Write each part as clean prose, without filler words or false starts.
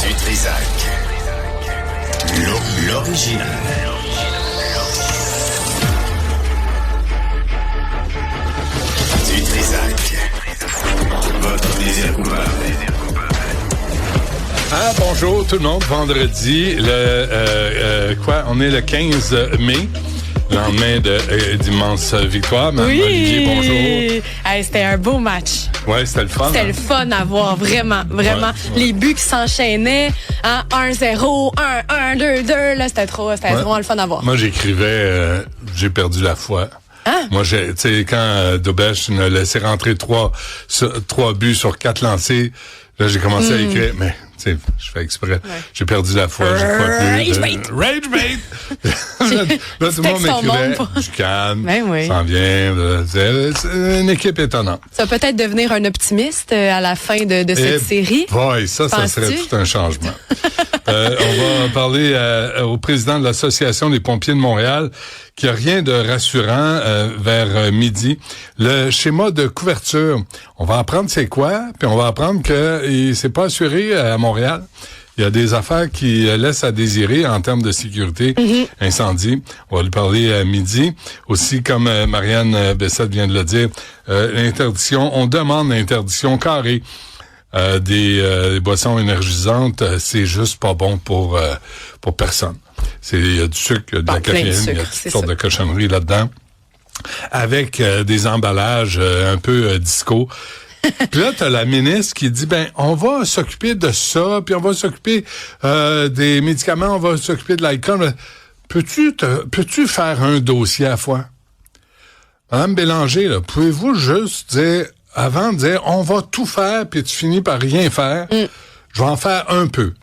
Du Trisac. L'original. Du Trisac. Votre plaisir coupable. Ah, bonjour tout le monde. Vendredi, on est le 15 mai. Lendemain d'immense victoire. Mme Olivier, bonjour. Hey, c'était un beau match. Ouais, c'était le fun. C'était le fun à voir, vraiment. Ouais. Les buts qui s'enchaînaient, 1-0, 1-1, 2-2, là, c'était vraiment le fun à voir. Moi, j'écrivais, j'ai perdu la foi. Hein? Moi, tu sais, quand Dobech nous a laissé rentrer 3 buts sur 4 lancés, là, j'ai commencé à écrire, mais, tu sais, je fais exprès. Ouais. J'ai perdu la foi, j'ai pas pu. Rage bait! Là, tout le monde m'écrivait, du calme, s'en vient, c'est une équipe étonnante. Ça va peut-être devenir un optimiste à la fin de cette série. Oui, ça serait tout un changement. On va parler au président de l'Association des pompiers de Montréal, qui a rien de rassurant vers midi. Le schéma de couverture, on va apprendre c'est quoi, puis on va apprendre que c'est pas assuré à Montréal. Il y a des affaires qui laissent à désirer en termes de sécurité, incendie. On va lui parler à midi. Aussi, comme Marianne Bessette vient de le dire, l'interdiction, on demande l'interdiction carrée des boissons énergisantes. C'est juste pas bon pour personne. Il y a du sucre, il y a de la caféine, il y a toutes sortes de cochonneries là-dedans. Avec des emballages un peu disco. Puis là, t'as la ministre qui dit, on va s'occuper de ça, puis on va s'occuper des médicaments, on va s'occuper de l'alcool. Peux-tu faire un dossier à la fois? Madame Bélanger, là, pouvez-vous juste dire, avant de dire, on va tout faire, puis tu finis par rien faire, je vais en faire un peu.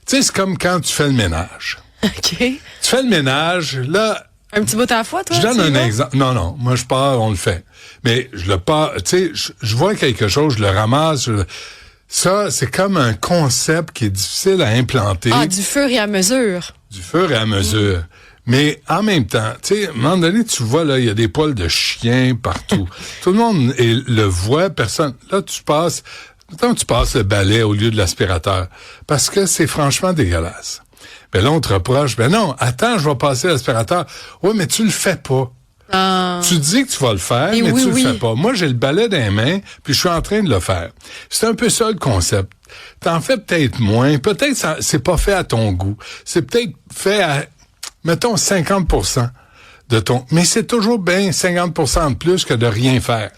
Tu sais, c'est comme quand tu fais le ménage. OK. Tu fais le ménage, là... Un petit bout à la fois, toi? Je donne un exemple. Non. Moi, je pars, on le fait. Mais je le pars, tu sais, je vois quelque chose, je le ramasse. Ça, c'est comme un concept qui est difficile à implanter. Ah, du fur et à mesure. Du fur et à mesure. Mais en même temps, tu sais, à un moment donné, tu vois, là, il y a des poils de chien partout. Tout le monde le voit, personne. Là, tu passes le balai au lieu de l'aspirateur. Parce que c'est franchement dégueulasse. Ben là, on te reproche, non, attends, je vais passer l'aspirateur. Oui, mais tu le fais pas. Tu dis que tu vas le faire, mais tu le fais pas. Moi, j'ai le balai dans les mains, puis je suis en train de le faire. C'est un peu ça le concept. T'en fais peut-être moins. Peut-être ça, c'est pas fait à ton goût. C'est peut-être fait à, mettons, 50% de ton... Mais c'est toujours bien 50% de plus que de rien faire.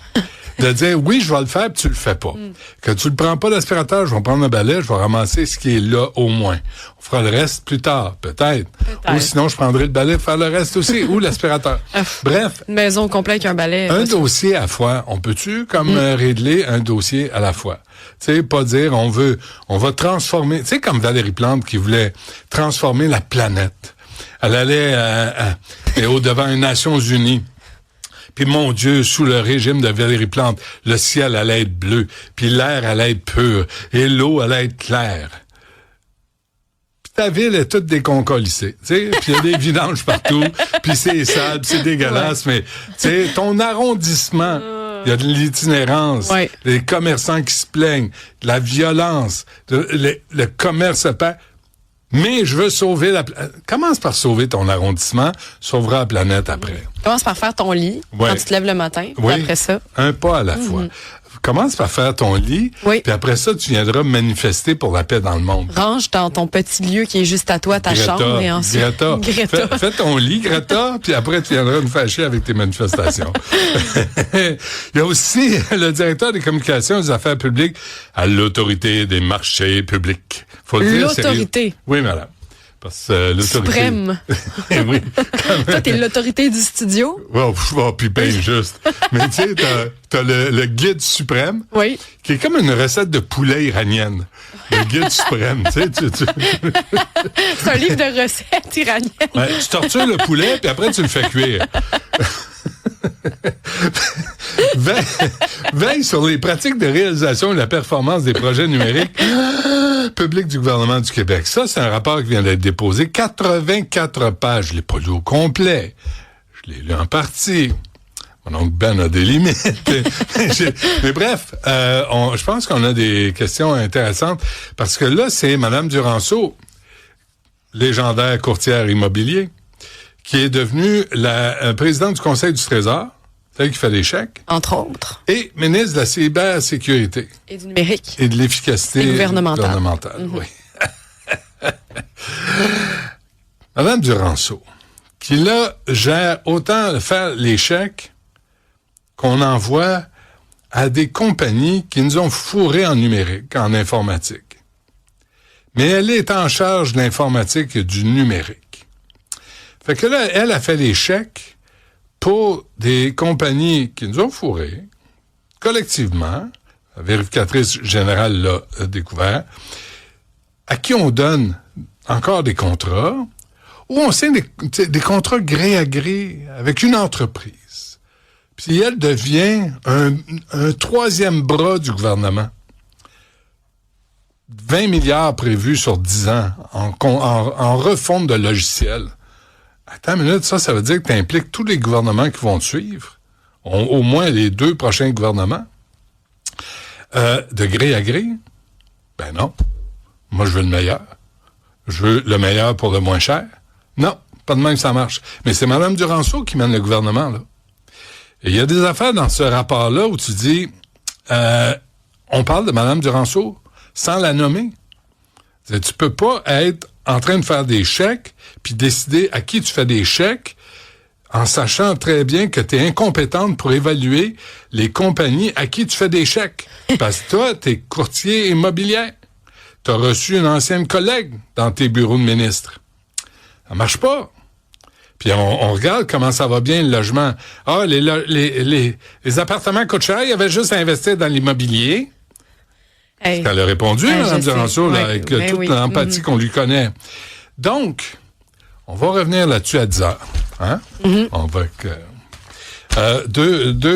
De dire, oui, je vais le faire, puis tu le fais pas. Que tu le prends pas l'aspirateur, je vais prendre le balai, je vais ramasser ce qui est là au moins. On fera le reste plus tard, peut-être. Ou sinon, je prendrai le balai pour faire le reste aussi, ou l'aspirateur. Bref. Une maison complète avec un balai. Un dossier à la fois. On peut-tu, régler un dossier à la fois? Tu sais, pas dire, on va transformer, tu sais, comme Valérie Plante qui voulait transformer la planète. Elle allait au-devant des Nations Unies. Puis mon Dieu, sous le régime de Valérie Plante, le ciel allait être bleu, puis l'air allait être pur, et l'eau allait être claire. Puis ta ville est toute déconcolissée, tu sais, puis il y a des vidanges partout, puis c'est sale, puis c'est dégueulasse, mais tu sais, ton arrondissement, il y a de l'itinérance, les commerçants qui se plaignent, de la violence, le commerce perd. Mais je veux sauver la planète. Commence par sauver ton arrondissement, sauvera la planète après. Commence par faire ton lit quand tu te lèves le matin, puis après ça. Un pas à la fois. Commence par faire ton lit, puis après ça, tu viendras manifester pour la paix dans le monde. Range dans ton petit lieu qui est juste à toi, ta chambre, et ensuite... Greta. Fais ton lit, Greta, puis après, tu viendras nous fâcher avec tes manifestations. Il y a aussi le directeur des communications et des affaires publiques à l'autorité des marchés publics. Faut le dire, l'autorité. Oui, madame. Parce que l'autorité... Suprême. Oui. Toi, t'es l'autorité du studio. Puis ben juste. Mais tu sais, t'as le guide suprême. Oui. Qui est comme une recette de poulet iranienne. Le guide suprême, tu sais. C'est un livre de recettes iraniennes. Ouais, tu tortures le poulet, puis après, tu le fais cuire. Veille sur les pratiques de réalisation et la performance des projets numériques publics du gouvernement du Québec. Ça, c'est un rapport qui vient d'être déposé. 84 pages. Je l'ai pas lu au complet. Je l'ai lu en partie. Donc, Ben a des limites. Mais bref, je pense qu'on a des questions intéressantes parce que là, c'est Mme Duranceau, légendaire courtière immobilier, qui est devenue la présidente du Conseil du Trésor, celle qui fait les chèques. Entre autres. Et ministre de la cybersécurité. Et du numérique. Et de l'efficacité gouvernementale. Oui. Mme Duranceau, qui là gère autant faire les chèques qu'on envoie à des compagnies qui nous ont fourrés en numérique, en informatique. Mais elle est en charge de l'informatique et du numérique. Fait que là, elle a fait les chèques pour des compagnies qui nous ont fourrés, collectivement, la vérificatrice générale l'a découvert, à qui on donne encore des contrats, où on signe des contrats gré à gré avec une entreprise. Puis elle devient un troisième bras du gouvernement. 20 milliards prévus sur 10 ans en refonte de logiciels. Attends une minute, ça veut dire que tu impliques tous les gouvernements qui vont te suivre, au moins les 2 prochains gouvernements, de gré à gré. Ben non. Moi, je veux le meilleur. Je veux le meilleur pour le moins cher. Non, pas de même ça marche. Mais c'est Mme Duranceau qui mène le gouvernement, là. Et il y a des affaires dans ce rapport-là où tu dis, on parle de Mme Duranceau sans la nommer. Tu peux pas être en train de faire des chèques puis décider à qui tu fais des chèques en sachant très bien que tu es incompétente pour évaluer les compagnies à qui tu fais des chèques. Parce que toi, tu es courtier immobilier. Tu as reçu une ancienne collègue dans tes bureaux de ministre. Ça marche pas. Puis on regarde comment ça va bien le logement. Ah, les appartements coûtent cher, il y avait juste à investir dans l'immobilier. Hey. Elle a répondu, Mme Duranceau, là, avec toute l'empathie qu'on lui connaît. Donc, on va revenir là-dessus à 10 heures. Hein? On va...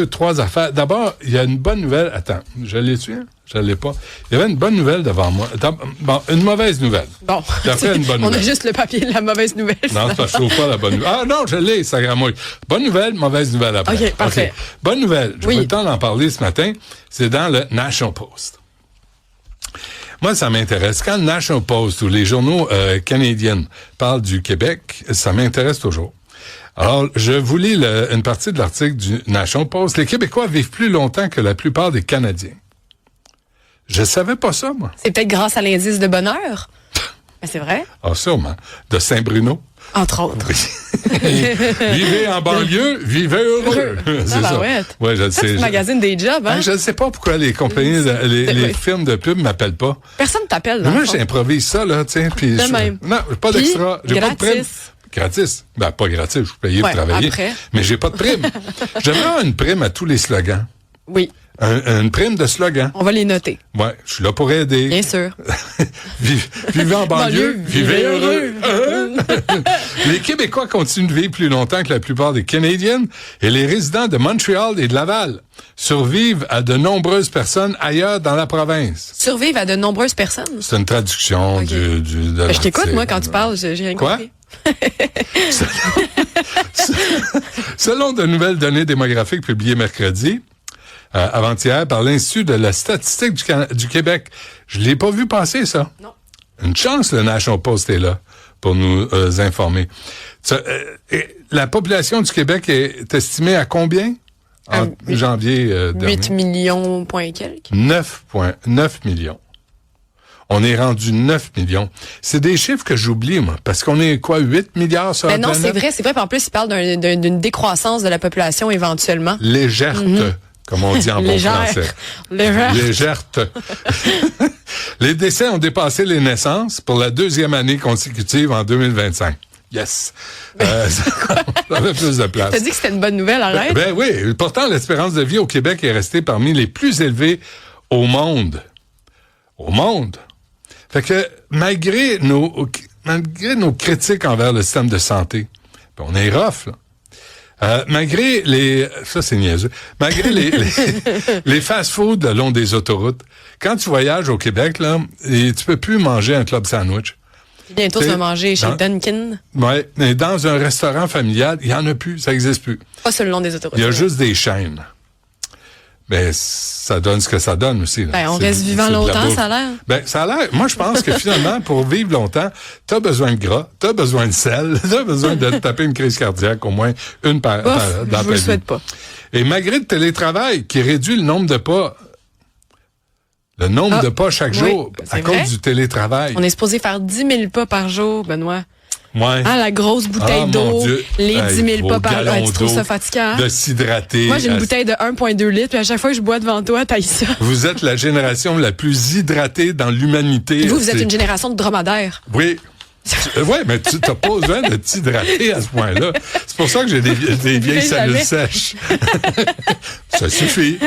trois affaires. D'abord, il y a une bonne nouvelle. Attends, je l'ai-tu? Je l'ai pas. Il y avait une bonne nouvelle devant moi. Bon, une mauvaise nouvelle. Bon. Après, une bonne nouvelle. On a juste le papier de la mauvaise nouvelle. Non, je trouve pas la bonne nouvelle. Ah non, je l'ai, ça gramouille. Bonne nouvelle, mauvaise nouvelle après. OK, parfait. Okay. Bonne nouvelle. J'ai pas eu le temps d'en parler ce matin. C'est dans le National Post. Moi, ça m'intéresse. Quand le National Post ou les journaux canadiens parlent du Québec, ça m'intéresse toujours. Alors, je vous lis une partie de l'article du National Post. Les Québécois vivent plus longtemps que la plupart des Canadiens. Je savais pas ça, moi. C'est peut-être grâce à l'indice de bonheur. Mais c'est vrai. Ah, sûrement. De Saint-Bruno. Entre autres. Vivez en banlieue, vivez heureux. C'est ça. Ouais, je le sais. Tu magasines des jobs, hein? Je ne sais pas pourquoi les compagnies, les firmes de pub m'appellent pas. Personne t'appelle, non? Moi, j'improvise ça, là, tu sais. De même. Non, pas d'extra. J'ai pas de prime. Gratis. Ben, pas gratis, je suis payé pour travailler. Après. Mais j'ai pas de prime. J'aimerais une prime à tous les slogans. Oui. Une prime de slogan. On va les noter. Ouais, je suis là pour aider. Bien sûr. Vivez en banlieue, vivez heureux. Les Québécois continuent de vivre plus longtemps que la plupart des Canadiennes et les résidents de Montréal et de Laval survivent à de nombreuses personnes ailleurs dans la province. Survivent à de nombreuses personnes? C'est une traduction de je t'écoute, moi, quand tu parles, j'ai rien compris. Selon de nouvelles données démographiques publiées mercredi, avant-hier, par l'Institut de la statistique du Québec. Je l'ai pas vu passer, ça. Non. Une chance, le National Post est là pour nous informer. La population du Québec est estimée à combien? En janvier dernier. 8 millions, point quelques. 9,9 millions. On est rendu 9 millions. C'est des chiffres que j'oublie, moi, parce qu'on est, 8 milliards sur la planète? Non, c'est vrai. Puis en plus, il parle d'une décroissance de la population éventuellement. Légère. Comme on dit en bon français. Légerte. Les décès ont dépassé les naissances pour la 2e année consécutive en 2025. Yes. Ça avait plus de place. T'as dit que c'était une bonne nouvelle, arrête? Ben oui. Pourtant, l'espérance de vie au Québec est restée parmi les plus élevées au monde. Au monde. Fait que, malgré nos critiques envers le système de santé, on est rough, là. Malgré ça c'est niaiseux, malgré les fast-food le long des autoroutes, quand tu voyages au Québec, là, tu peux plus manger un club sandwich. Bientôt, tu vas manger chez dans- Dunkin'. Ouais, mais dans un restaurant familial, il y en a plus, ça existe plus. Pas sur le long des autoroutes. Il y a juste des chaînes. Mais ça donne ce que ça donne aussi. Là. Ben, on C'est- reste vivant c'est de la longtemps, bouffe. ça a l'air. Ben, ça a l'air. Moi, je pense que finalement, pour vivre longtemps, t'as besoin de gras, t'as besoin de sel, t'as besoin de te taper une crise cardiaque, au moins une dans Je ta vous le vie. souhaite pas. Et malgré le télétravail qui réduit le nombre de pas, chaque oui, jour c'est à vrai. cause du télétravail. On est supposé faire 10 000 pas par jour, Benoît. Ouais. Ah, la grosse bouteille Ah, mon d'eau, Dieu. les Hey, 10 000 vos pas par jour. gallons Tu trouves d'eau, ça fatigant? de s'hydrater. Moi, j'ai une bouteille de 1,2 litres, puis à chaque fois que je bois devant toi, t'ailles ça. Vous êtes la génération la plus hydratée dans l'humanité. Vous êtes C'est- une génération de dromadaires. Oui. Ouais, mais tu n'as pas besoin de t'hydrater à ce point-là. C'est pour ça que j'ai des vieilles Jamais. cellules sèches. Ça suffit.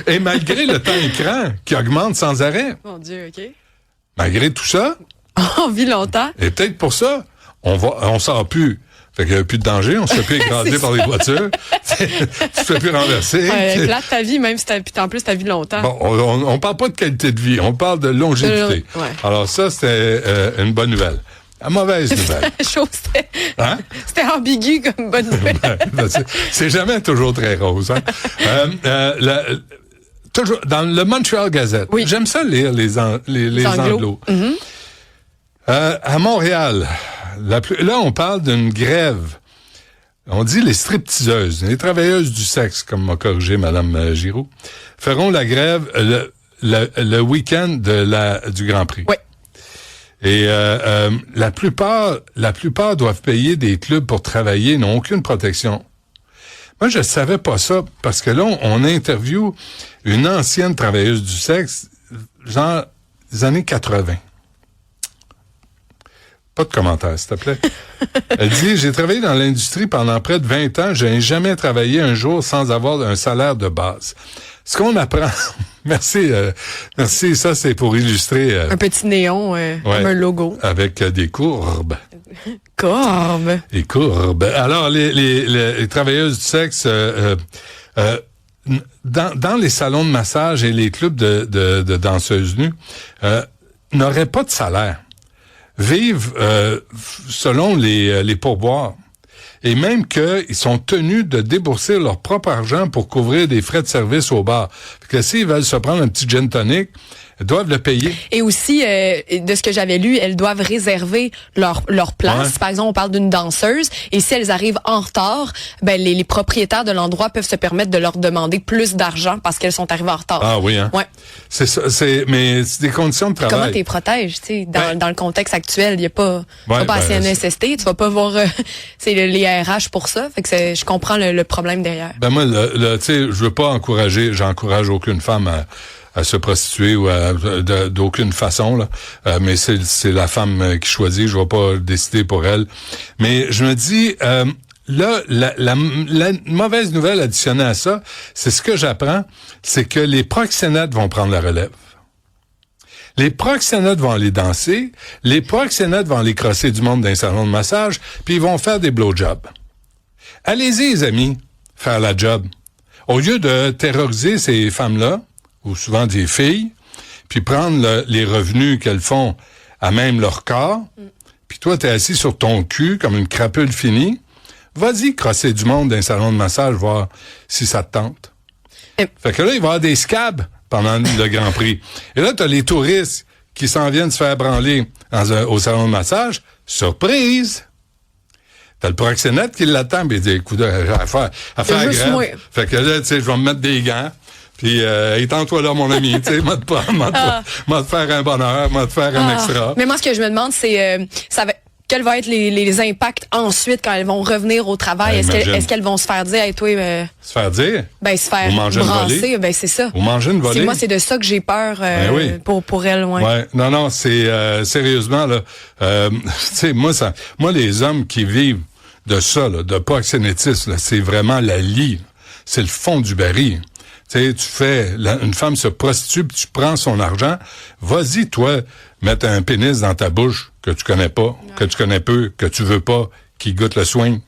Et malgré le temps écran qui augmente sans arrêt, Mon Dieu, OK. malgré tout ça, On vit longtemps. et peut-être pour ça, on sort plus. Fait qu'il n'y a plus de danger, on se fait plus écraser par les voitures. Tu te fais plus renverser. Plate ta vie, même si puis en plus, ta vie longtemps. Bon, on parle pas de qualité de vie, on parle de longévité. Ouais. Alors ça, c'était une bonne nouvelle. La mauvaise nouvelle. Chose, Hein? c'était ambigu comme bonne nouvelle. Ben, c'est jamais toujours très rose. Hein? Toujours dans le Montreal Gazette. Oui. J'aime ça lire les anglos. Mm-hmm. À Montréal, là, on parle d'une grève. On dit les stripteaseuses, les travailleuses du sexe, comme m'a corrigé Mme Giroux, feront la grève le week-end du Grand Prix. Oui. Et la plupart doivent payer des clubs pour travailler, n'ont aucune protection. Moi, je savais pas ça, parce que là, on interviewe une ancienne travailleuse du sexe, genre des années 80. Pas de commentaire, s'il te plaît. Elle dit, j'ai travaillé dans l'industrie pendant près de 20 ans, je n'ai jamais travaillé un jour sans avoir un salaire de base. Ce qu'on apprend, merci, ça c'est pour illustrer Un petit néon, comme un logo. avec des courbes. Corbe. Les courbes. Alors, les travailleuses du sexe, dans les salons de massage et les clubs de danseuses nues, n'auraient pas de salaire. Vivent selon les pourboires. Et même qu'ils sont tenus de débourser leur propre argent pour couvrir des frais de service au bar. Fait que s'ils veulent se prendre un petit gin tonic, ils doivent le payer. Et aussi, de ce que j'avais lu, elles doivent réserver leur place. Ouais. Par exemple, on parle d'une danseuse, et si elles arrivent en retard, ben les propriétaires de l'endroit peuvent se permettre de leur demander plus d'argent parce qu'elles sont arrivées en retard. Ah oui, hein? Ouais. C'est ça, mais c'est des conditions de travail. Comment t'es protèges, tu sais, dans le contexte actuel, il y a pas Ouais, pas ben, CNSST, tu vas pas voir c'est les RH pour ça, fait que je comprends le problème derrière. Ben moi, tu sais, je veux pas j'encourage aucune femme à se prostituer ou d'aucune façon là. Mais c'est la femme qui choisit, je vais pas décider pour elle. Mais je me dis là la mauvaise nouvelle additionnée à ça, c'est ce que j'apprends, c'est que les proxénètes vont prendre la relève. Les proxénètes vont aller danser, les proxénètes vont aller crosser du monde dans un salon de massage, puis ils vont faire des blowjobs. Allez-y, les amis, faire la job. Au lieu de terroriser ces femmes-là, ou souvent des filles, puis prendre les revenus qu'elles font à même leur corps, puis toi, t'es assis sur ton cul comme une crapule finie, vas-y crosser du monde dans un salon de massage, voir si ça te tente. Fait que là, il va y avoir des scabs pendant le Grand Prix. Et là, t'as les touristes qui s'en viennent se faire branler au salon de massage. Surprise! T'as le proxénète qui l'attend, puis il dit, écoute, à faire juste grève. moi. Fait que là, tu sais, je vais me mettre des gants, puis étends-toi là, mon ami, tu sais, m'a te faire un bonheur, m'a te faire un extra. Mais moi, ce que je me demande, c'est quels vont être les impacts ensuite quand elles vont revenir au travail? Ben, Est-ce qu'elles vont se faire dire, hey, toi, Se faire dire? se faire Ou manger une brasser? volée? Ben, c'est ça. Ou manger une volée? Moi, c'est de ça que j'ai peur oui. pour elles, ouais. Ouais, non, c'est sérieusement là. Tu sais, moi les hommes qui vivent de ça, là, de proxénétisme, là, c'est vraiment la lie. C'est le fond du baril. Tu sais, une femme se prostitue, puis tu prends son argent. Vas-y, toi, mettre un pénis dans ta bouche que tu connais pas, que tu connais peu, que tu veux pas, qui goûte le swing.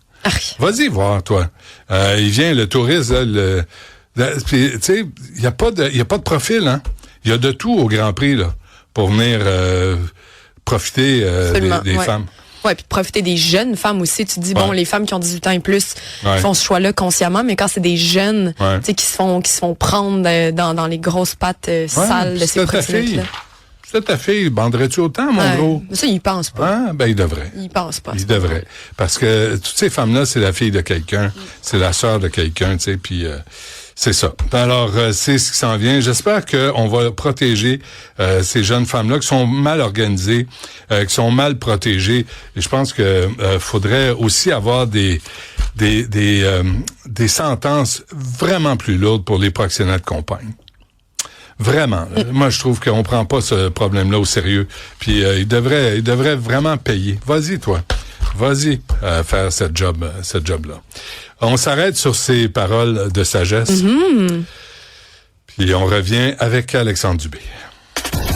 Vas-y voir, toi. Il vient le touriste, là, tu sais, il y a pas de profil, hein. Il y a de tout au Grand Prix là pour venir profiter des ouais. femmes. Ouais, puis de profiter des jeunes femmes aussi. Tu te dis, bon, les femmes qui ont 18 ans et plus font ce choix-là consciemment, mais quand c'est des jeunes, tu sais, qui se font prendre dans les grosses pattes sales de ces proxénètes-là. C'est ta fille, banderais-tu autant, mon gros? Mais ça, il pense pas. Ah, ben, il devrait. Il pense pas. Il devrait. Parce que toutes ces femmes-là, c'est la fille de quelqu'un, c'est la sœur de quelqu'un, tu sais, puis c'est ça. Alors, c'est ce qui s'en vient. J'espère qu'on va protéger ces jeunes femmes-là qui sont mal organisées, qui sont mal protégées. Et je pense que faudrait aussi avoir des sentences vraiment plus lourdes pour les proxénètes compagnes. Vraiment. Moi, je trouve qu'on prend pas ce problème-là au sérieux. Puis il devrait vraiment payer. Vas-y, toi. Vas-y faire cette job-là. On s'arrête sur ces paroles de sagesse. Puis on revient avec Alexandre Dubé.